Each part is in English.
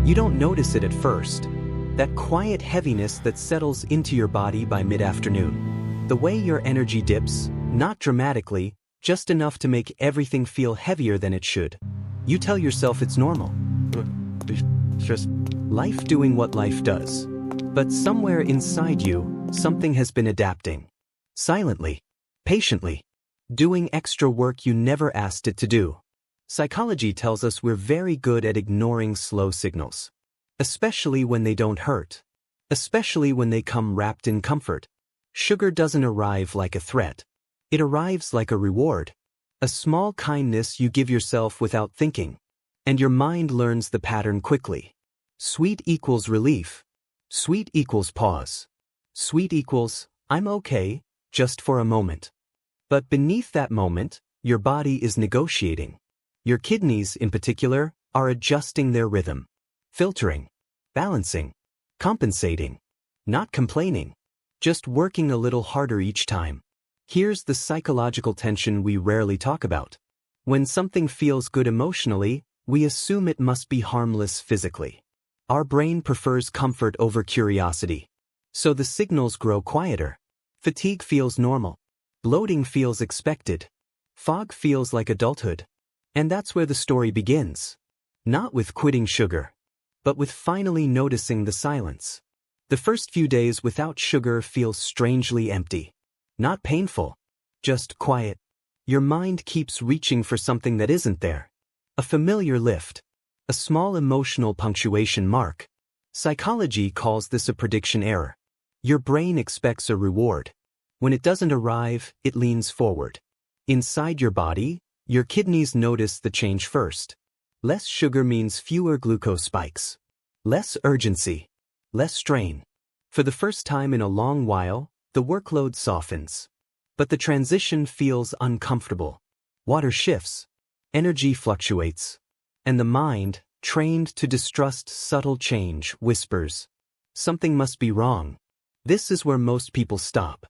You don't notice it at first. That quiet heaviness that settles into your body by mid-afternoon. The way your energy dips, not dramatically, just enough to make everything feel heavier than it should. You tell yourself it's normal. Just life doing what life does. But somewhere inside you, something has been adapting. Silently, patiently, doing extra work you never asked it to do. Psychology tells us we're very good at ignoring slow signals. Especially when they don't hurt. Especially when they come wrapped in comfort. Sugar doesn't arrive like a threat. It arrives like a reward. A small kindness you give yourself without thinking. And your mind learns the pattern quickly. Sweet equals relief. Sweet equals pause. Sweet equals, I'm okay, just for a moment. But beneath that moment, your body is negotiating. Your kidneys, in particular, are adjusting their rhythm. Filtering. Balancing. Compensating. Not complaining. Just working a little harder each time. Here's the psychological tension we rarely talk about. When something feels good emotionally, we assume it must be harmless physically. Our brain prefers comfort over curiosity. So the signals grow quieter. Fatigue feels normal. Bloating feels expected. Fog feels like adulthood. And that's where the story begins. Not with quitting sugar, but with finally noticing the silence. The first few days without sugar feels strangely empty. Not painful, just quiet. Your mind keeps reaching for something that isn't there. A familiar lift. A small emotional punctuation mark. Psychology calls this a prediction error. Your brain expects a reward. When it doesn't arrive, it leans forward. Inside your body, your kidneys notice the change first. Less sugar means fewer glucose spikes. Less urgency. Less strain. For the first time in a long while, the workload softens. But the transition feels uncomfortable. Water shifts. Energy fluctuates. And the mind, trained to distrust subtle change, whispers, something must be wrong. This is where most people stop.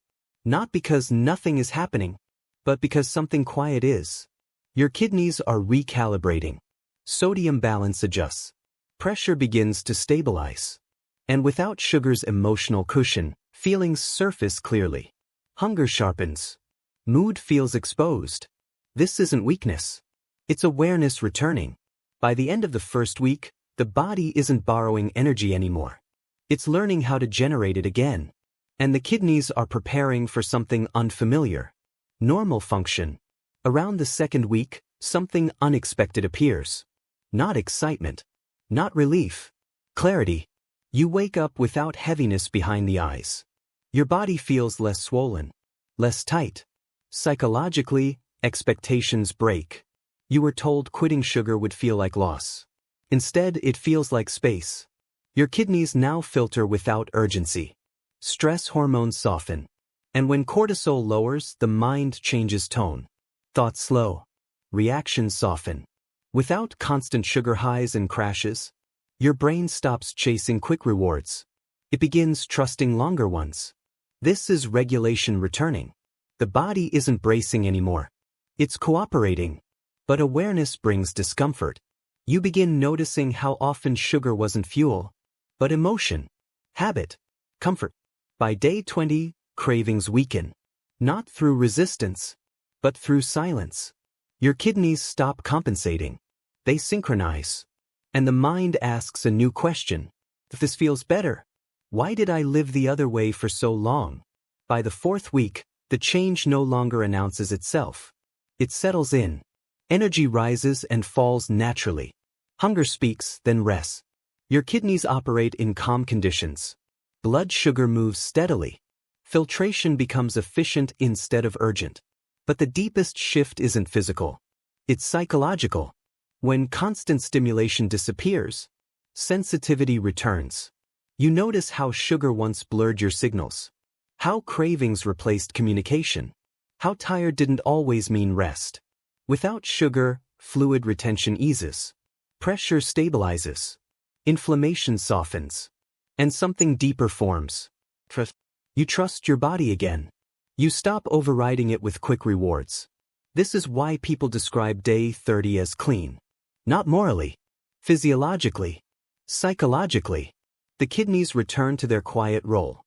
Not because nothing is happening, but because something quiet is. Your kidneys are recalibrating. Sodium balance adjusts. Pressure begins to stabilize. And without sugar's emotional cushion, feelings surface clearly. Hunger sharpens. Mood feels exposed. This isn't weakness. It's awareness returning. By the end of the first week, the body isn't borrowing energy anymore. It's learning how to generate it again. And the kidneys are preparing for something unfamiliar. Normal function. Around the second week, something unexpected appears. Not excitement. Not relief. Clarity. You wake up without heaviness behind the eyes. Your body feels less swollen. Less tight. Psychologically, expectations break. You were told quitting sugar would feel like loss. Instead, it feels like space. Your kidneys now filter without urgency. Stress hormones soften. And when cortisol lowers, the mind changes tone. Thoughts slow. Reactions soften. Without constant sugar highs and crashes, your brain stops chasing quick rewards. It begins trusting longer ones. This is regulation returning. The body isn't bracing anymore. It's cooperating. But awareness brings discomfort. You begin noticing how often sugar wasn't fuel, but emotion, habit, comfort. By day 20, cravings weaken. Not through resistance, but through silence. Your kidneys stop compensating. They synchronize. And the mind asks a new question. If this feels better, why did I live the other way for so long? By the fourth week, the change no longer announces itself. It settles in. Energy rises and falls naturally. Hunger speaks, then rests. Your kidneys operate in calm conditions. Blood sugar moves steadily. Filtration becomes efficient instead of urgent. But the deepest shift isn't physical. It's psychological. When constant stimulation disappears, sensitivity returns. You notice how sugar once blurred your signals. How cravings replaced communication. How tired didn't always mean rest. Without sugar, fluid retention eases. Pressure stabilizes. Inflammation softens. And something deeper forms. Trust. You trust your body again. You stop overriding it with quick rewards. This is why people describe day 30 as clean. Not morally. Physiologically. Psychologically, the kidneys return to their quiet role,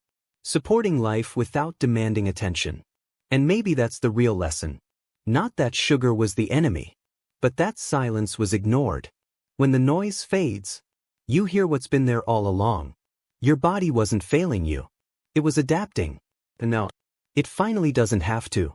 supporting life without demanding attention. And maybe that's the real lesson. Not that sugar was the enemy, but that silence was ignored. When the noise fades, you hear what's been there all along. Your body wasn't failing you. It was adapting. And now, it finally doesn't have to.